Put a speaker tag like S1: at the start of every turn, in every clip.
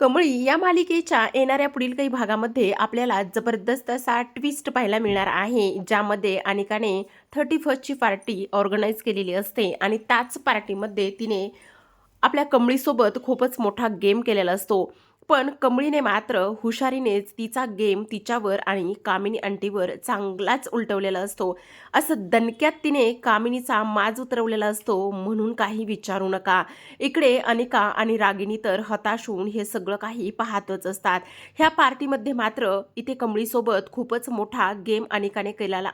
S1: कमळी या मालिकेच्या येणाऱ्या पुढील काही भागामध्ये आपल्याला जबरदस्त असा ट्विस्ट पाहायला मिळणार आहे, ज्यामध्ये अनिकाने 31st ची पार्टी ऑर्गनाईज केलेली असते आणि त्याच पार्टीमध्ये तिने आपल्या कमळीसोबत खूपच मोठा गेम केलेला असतो. पण कमळीने मात्र हुशारीनेच तिचा गेम तिच्यावर आणि कामिनी आंटीवर चांगलाच उलटवलेला असतो. असं दणक्यात तिने कामिनीचा माज उतरवलेला असतो, म्हणून काही विचारू नका. इकडे अनिका आणि रागिनी तर हताश होऊन हे सगळं काही पाहतच असतात. ह्या पार्टीमध्ये मात्र इथे कमळीसोबत खूपच मोठा गेम अनिकाने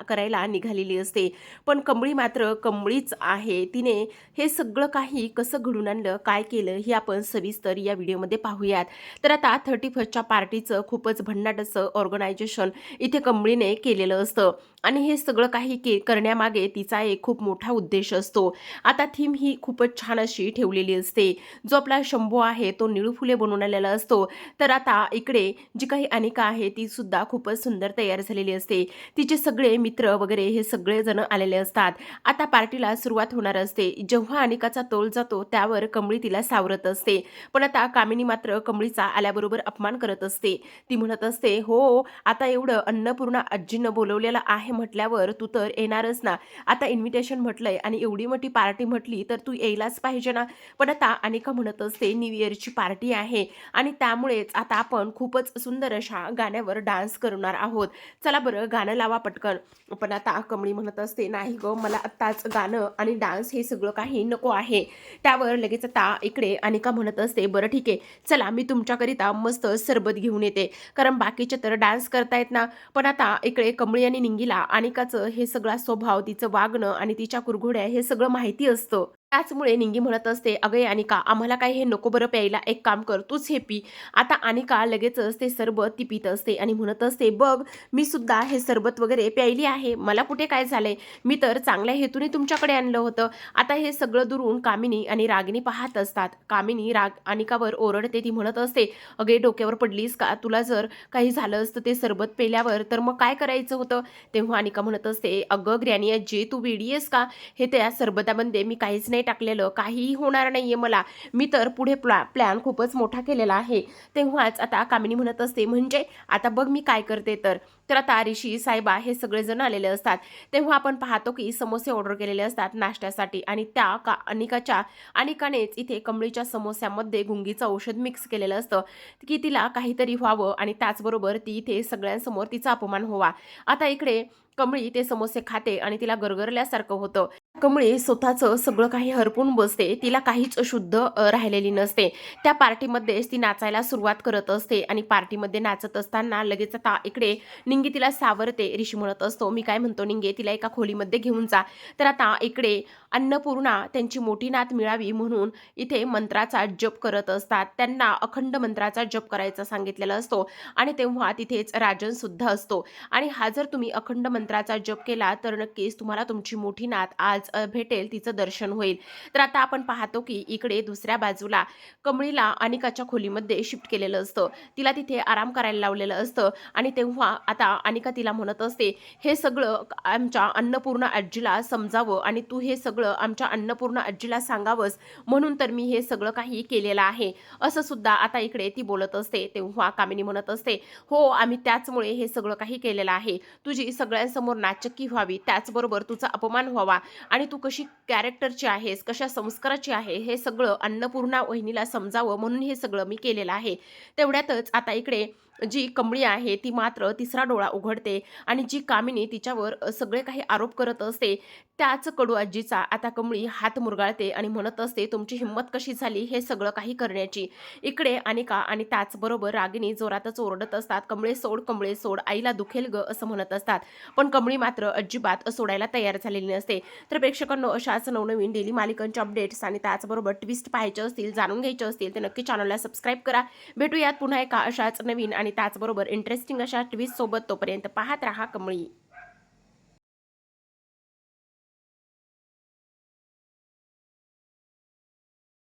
S1: करायला निघालेली असते. पण कमळी मात्र कमळीच आहे. तिने हे सगळं काही कसं घडून आणलं, काय केलं, हे आपण सविस्तर या व्हिडिओमध्ये पाहूयात. तर आता 31st पार्टीचं खूपच भन्नाट असं ऑर्गनायझेशन इथे कमळीने केलेलं असतं आणि हे सगळं काही करण्यामागे तिचा एक खूप मोठा उद्देश असतो. आता थीम ही खूपच छान अशी ठेवलेली असते. जो आपला शंभू आहे तो निळू फुले बनवून आलेला असतो. तर आता इकडे जी काही अनिका आहे ती सुद्धा खूपच सुंदर तयार झालेली असते. तिचे सगळे मित्र वगैरे हे सगळे जण आलेले असतात. आता पार्टीला सुरुवात होणार असते. जेव्हा अनिकाचा तोल जातो त्यावर कमळी तिला सावरत असते. पण आता कामिनी मात्र कमळीचा आल्याबरोबर अपमान करत असते. ती म्हणत असते, "हो, आता एवढं अन्नपूर्णा आजीनं बोलवलेलं आहे म्हटल्यावर तू तर येणारच ना. आता इन्व्हिटेशन म्हटलंय आणि एवढी मोठी पार्टी म्हटली तर तू यायलाच पाहिजे ना." पण आता अनिका म्हणत असते, "न्यू इयरची पार्टी आहे आणि त्यामुळेच आता आपण खूपच सुंदर अशा गाण्यावर डान्स करणार आहोत. चला बरं गाणं लावा पटकन." पण आता कमळी म्हणत असते, "नाही गं, मला आत्ताच गाणं आणि डान्स हे सगळं काही नको आहे." त्यावर लगेच आता इकडे अनिका म्हणत असते, "बरं ठीक आहे, चला मी तुमच्याकरिता मस्त सरबत घेऊन येते, कारण बाकीचे तर डान्स करतायत ना." पण आता इकडे कमळी आणि निंगीला अनिकाचं हे सगळा स्वभाव, तिचं वागणं आणि तिच्या कुरघोड्या हे सगळं माहिती असतं. त्याचमुळे निंगी म्हणत असते, "अगं अनिका, आम्हाला काही हे नको बरं प्यायला, एक काम कर तूच हे पी." आता अनिका लगेचच ते सरबत ती पीत असते आणि म्हणत असते, "बघ, मी सुद्धा हे सरबत वगैरे प्यायली आहे, मला कुठे काय झालंय, मी तर चांगल्या हेतूने तुमच्याकडे आणलं होतं." आता हे सगळं दुरून कामिनी आणि रागिनी पाहत असतात. कामिनी अनिकावर ओरडते. ती म्हणत असते, "अगे, डोक्यावर पडलीस का? तुला जर काही झालं असतं ते सरबत पेल्यावर तर मग काय करायचं होतं?" तेव्हा अनिका म्हणत असते, "अगं ग्रॅनी आजी, तू वेडी आहेस का? हे त्या सरबतामध्ये मी काहीच नाही टाकलेलं, काहीही होणार नाहीये मला. मी तर पुढे प्लॅन खूपच मोठा केलेला आहे." तेव्हाच आता कामिनी म्हणत असते, "म्हणजे आता बघ मी काय करते तर." तर आता ऋषी, साहेबा हे सगळेजण आलेले असतात. तेव्हा आपण पाहतो की समोसे ऑर्डर केलेले असतात नाश्त्यासाठी आणि त्या अनिकानेच इथे कमळीच्या समोस्यामध्ये गुंगीचं औषध मिक्स केलेलं असतं, की तिला काहीतरी व्हावं आणि त्याचबरोबर ती इथे सगळ्यांसमोर तिचा अपमान व्हावा. आता इकडे कमळी ते समोसे खाते आणि तिला गरगरल्यासारखं होतं. कमळी स्वतःचं सगळं काही हरपून बसते. तिला काहीच शुद्ध राहिलेली नसते. त्या पार्टीमध्येच ती नाचायला सुरुवात करत असते आणि पार्टीमध्ये नाचत असताना लगेच आता इकडे निंगी तिला सावरते. ऋषी म्हणत असतो, "मी काय म्हणतो निंगे, तिला एका खोलीमध्ये घेऊन जा." तर आता इकडे अन्नपूर्णा त्यांची मोठी नात मिळावी म्हणून इथे मंत्राचा जप करत असतात. त्यांना अखंड मंत्राचा जप करायचा सांगितलेला असतो आणि तेव्हा तिथेच राजन सुद्धा असतो आणि हा जर तुम्ही अखंड मंत्राचा जप केला तर नक्कीच तुम्हाला तुमची मोठी नात आज भेटेल, तिचं दर्शन होईल. तर आता आपण पाहतो की इकडे दुसऱ्या बाजूला कमळीला अनिकाच्या खोलीमध्ये शिफ्ट केलेलं असतं. तिला तिथे आराम करायला लावलेलं असतं आणि तेव्हा आता अनिका तिला म्हणत असते, "हे सगळं आमच्या अन्नपूर्णा आजीला समजावं आणि तू हे सगळं आमच्या अन्नपूर्णा आजीला सांगावंस म्हणून तर मी हे सगळं काही केलेलं आहे." असं सुद्धा आता इकडे ती बोलत असते. तेव्हा कामिनी म्हणत असते, "हो, आम्ही त्याचमुळे हे सगळं काही केलेलं आहे. तुझी सगळ्यांसमोर नाचक्की व्हावी, त्याचबरोबर तुझा अपमान व्हावा आणि तू कशी कॅरेक्टरची आहेस, कशा संस्काराची आहे, हे सगळं अन्नपूर्णा वहिनीला समजावं म्हणून हे सगळं मी केलेलं आहे." तेवढ्यातच आता इकडे जी कमळी आहे ती मात्र तिसरा डोळा उघडते आणि जी कामिनी तिच्यावर सगळे काही आरोप करत असते त्याच कडू आजीचा आता कमळी हात मुरगाळते आणि म्हणत असते, "तुमची हिंमत कशी झाली हे सगळं काही करण्याची?" इकडे अनिका आणि त्याचबरोबर रागिनी जोरातच ओरडत असतात, "कमळे सोड, कमळे सोड, आईला दुखेल ग," असं म्हणत असतात. पण कमळी मात्र अजिबात सोडायला तयार झालेली नसते. तर प्रेक्षकांनो, अशाच नवनवीन डेली मालिकांच्या अपडेट्स आणि त्याचबरोबर ट्विस्ट पाहायचे असतील, जाणून घ्यायचे असतील तर नक्की चॅनलला सबस्क्राईब करा. भेटूयात पुन्हा एका अशाच नवीन आणि त्याचबरोबर इंटरेस्टिंग अशा ट्विस्ट सोबत. तोपर्यंत पाहत राहा कमळी.